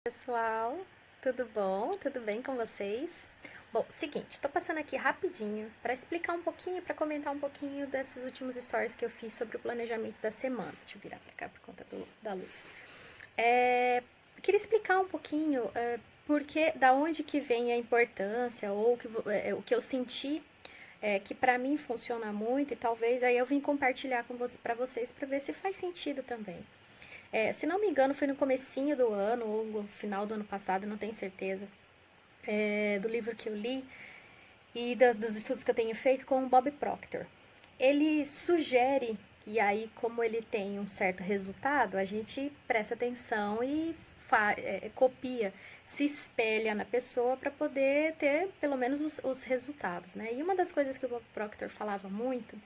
Pessoal, tudo bom? Tudo bem com vocês? Bom, seguinte, tô passando aqui rapidinho para explicar um pouquinho, para comentar um pouquinho desses últimos stories que eu fiz sobre o planejamento da semana. Deixa eu virar para cá por conta da luz. Queria explicar um pouquinho porque, da onde que vem a importância ou o que eu senti que para mim funciona muito e talvez aí eu vim compartilhar para vocês para ver se faz sentido também. Se não me engano, foi no comecinho do ano ou no final do ano passado, não tenho certeza, do livro que eu li e dos estudos que eu tenho feito com o Bob Proctor. Ele sugere, e aí como ele tem um certo resultado, a gente presta atenção e copia, se espelha na pessoa para poder ter pelo menos os resultados, né? E uma das coisas que o Bob Proctor falava muito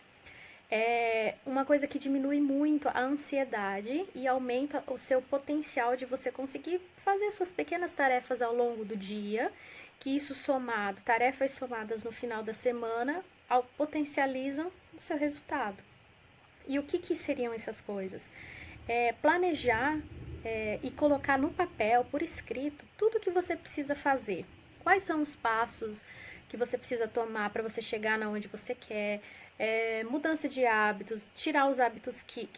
é uma coisa que diminui muito a ansiedade e aumenta o seu potencial de você conseguir fazer suas pequenas tarefas ao longo do dia, que isso somado, tarefas somadas no final da semana, potencializam o seu resultado. E o que seriam essas coisas? Planejar e colocar no papel, por escrito, tudo que você precisa fazer. Quais são os passos que você precisa tomar para você chegar na onde você quer? Mudança de hábitos, tirar os hábitos que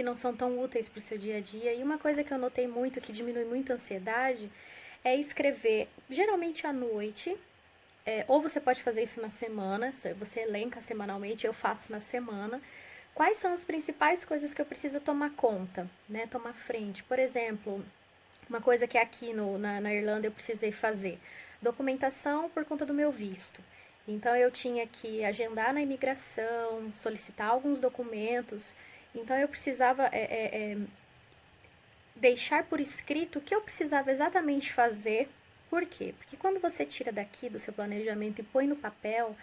não são tão úteis para o seu dia a dia. E uma coisa que eu notei muito, que diminui muito a ansiedade, é escrever, geralmente à noite, ou você pode fazer isso na semana, você elenca semanalmente, eu faço na semana. Quais são as principais coisas que eu preciso tomar conta, né? Tomar frente. Por exemplo, uma coisa que aqui na Irlanda eu precisei fazer. Documentação por conta do meu visto. Então eu tinha que agendar na imigração, solicitar alguns documentos. Então eu precisava deixar por escrito o que eu precisava exatamente fazer. Por quê? Porque quando você tira daqui do seu planejamento e põe no papel,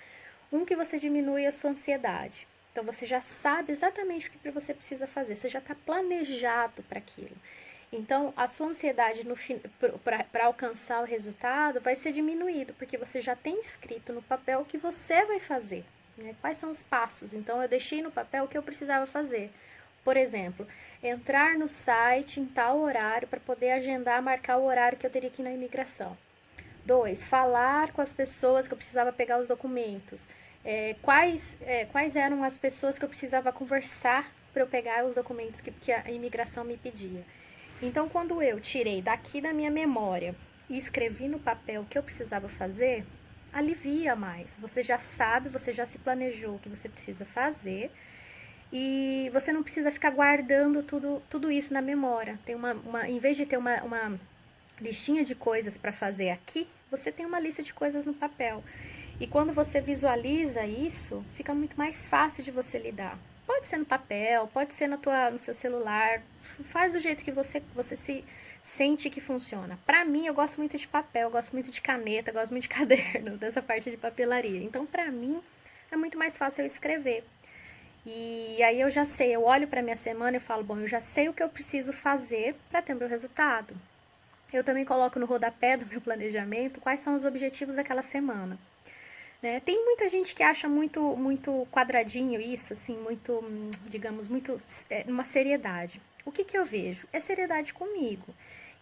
que você diminui a sua ansiedade. Então você já sabe exatamente o que você precisa fazer, você já está planejado para aquilo. Então a sua ansiedade para alcançar o resultado vai ser diminuído, porque você já tem escrito no papel o que você vai fazer, né? Quais são os passos. Então eu deixei no papel o que eu precisava fazer. Por exemplo, entrar no site em tal horário para poder agendar, marcar o horário que eu teria que ir na imigração. 2. Falar com as pessoas que eu precisava pegar os documentos. Quais eram as pessoas que eu precisava conversar para eu pegar os documentos que a imigração me pedia. Então, quando eu tirei daqui da minha memória e escrevi no papel o que eu precisava fazer, alivia mais. Você já sabe, você já se planejou o que você precisa fazer e você não precisa ficar guardando tudo isso na memória. Em vez de ter uma listinha de coisas para fazer aqui, você tem uma lista de coisas no papel. E quando você visualiza isso, fica muito mais fácil de você lidar. Pode ser no papel, pode ser no seu celular, faz do jeito que você se sente que funciona. Para mim, eu gosto muito de papel, eu gosto muito de caneta, eu gosto muito de caderno, dessa parte de papelaria. Então, para mim, é muito mais fácil eu escrever. E aí eu já sei, eu olho para minha semana e falo, bom, eu já sei o que eu preciso fazer para ter o meu resultado. Eu também coloco no rodapé do meu planejamento quais são os objetivos daquela semana. Né? Tem muita gente que acha muito quadradinho isso, assim, muito, digamos, uma seriedade. O que eu vejo? É seriedade comigo.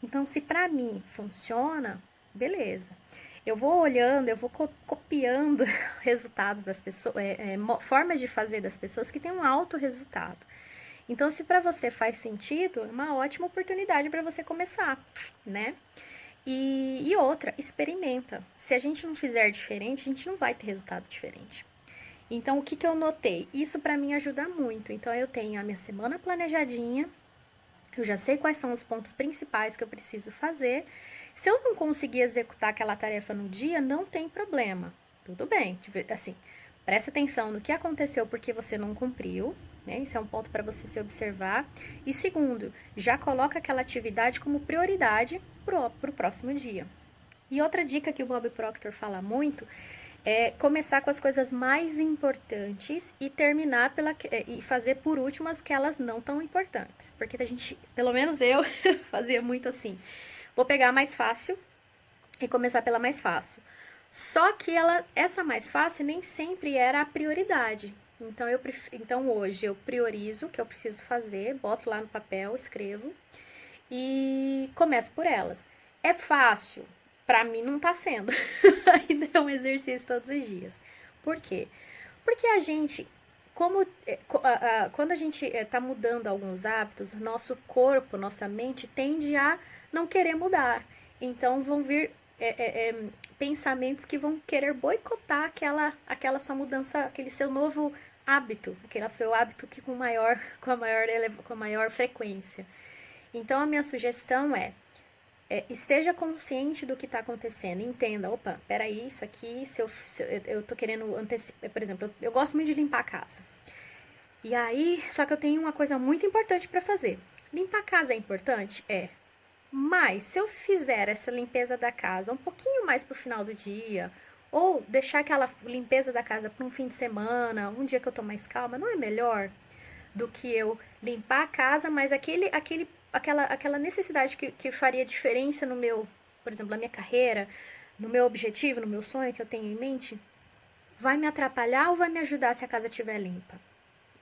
Então, se para mim funciona, beleza. Eu vou olhando, eu vou copiando resultados das pessoas, formas de fazer das pessoas que têm um alto resultado. Então, se para você faz sentido, é uma ótima oportunidade para você começar, né? E outra, experimenta. Se a gente não fizer diferente, a gente não vai ter resultado diferente. Então, o que eu notei? Isso para mim ajuda muito. Então, eu tenho a minha semana planejadinha, eu já sei quais são os pontos principais que eu preciso fazer. Se eu não conseguir executar aquela tarefa no dia, não tem problema. Tudo bem. Assim, presta atenção no que aconteceu porque você não cumpriu, né? Isso é um ponto para você se observar. E segundo, já coloca aquela atividade como prioridade para o próximo dia. E outra dica que o Bob Proctor fala muito é começar com as coisas mais importantes e terminar e fazer por último as que elas não tão importantes. Porque a gente, pelo menos eu, fazia muito assim. Vou pegar a mais fácil e começar pela mais fácil. Só que essa mais fácil nem sempre era a prioridade. Então hoje eu priorizo o que eu preciso fazer, boto lá no papel, escrevo. e começo por elas. É fácil? Pra mim não tá sendo. Ainda é um exercício todos os dias. Por quê? Porque a gente, quando a gente está mudando alguns hábitos, nosso corpo, nossa mente tende a não querer mudar. Então vão vir pensamentos que vão querer boicotar aquela sua mudança, aquele seu novo hábito, aquele seu hábito que com maior frequência. Então a minha sugestão esteja consciente do que está acontecendo, entenda, opa, peraí, isso aqui, se eu tô querendo antecipar, por exemplo, eu gosto muito de limpar a casa. E aí, só que eu tenho uma coisa muito importante para fazer. Limpar a casa é importante? É. Mas, se eu fizer essa limpeza da casa um pouquinho mais pro final do dia, ou deixar aquela limpeza da casa para um fim de semana, um dia que eu tô mais calma, não é melhor do que eu limpar a casa, mas aquela necessidade que faria diferença no meu, por exemplo, na minha carreira, no meu objetivo, no meu sonho que eu tenho em mente, vai me atrapalhar ou vai me ajudar se a casa estiver limpa?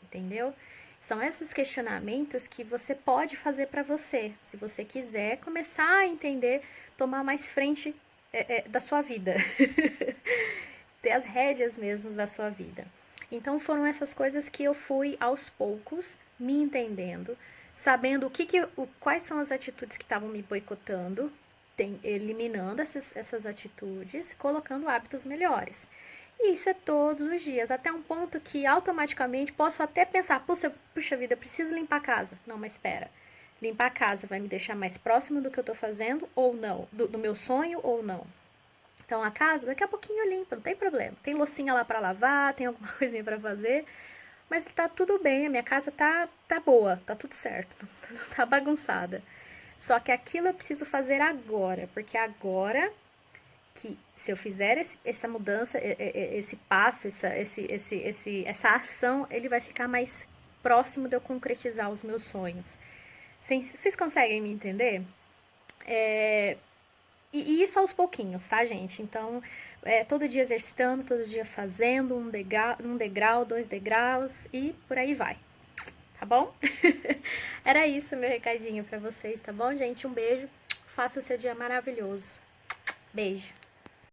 Entendeu? São esses questionamentos que você pode fazer para você, se você quiser começar a entender, tomar mais frente da sua vida, ter as rédeas mesmo da sua vida. Então foram essas coisas que eu fui aos poucos me entendendo, sabendo quais são as atitudes que estavam me boicotando, eliminando essas atitudes, colocando hábitos melhores. E isso é todos os dias, até um ponto que automaticamente posso até pensar, puxa vida, preciso limpar a casa. Não, mas espera, limpar a casa vai me deixar mais próximo do que eu tô fazendo ou não? Do meu sonho ou não? Então a casa, daqui a pouquinho eu limpo, não tem problema. Tem loucinha lá para lavar, tem alguma coisinha para fazer, mas tá tudo bem, a minha casa tá boa, tá tudo certo, não tá bagunçada. Só que aquilo eu preciso fazer agora, porque agora que se eu fizer essa mudança, esse passo, essa ação, ele vai ficar mais próximo de eu concretizar os meus sonhos. Vocês conseguem me entender? E isso aos pouquinhos, tá, gente? Então, todo dia exercitando, todo dia fazendo um degrau, 2 degraus e por aí vai. Tá bom? Era isso meu recadinho pra vocês, tá bom, gente? Um beijo. Faça o seu dia maravilhoso. Beijo.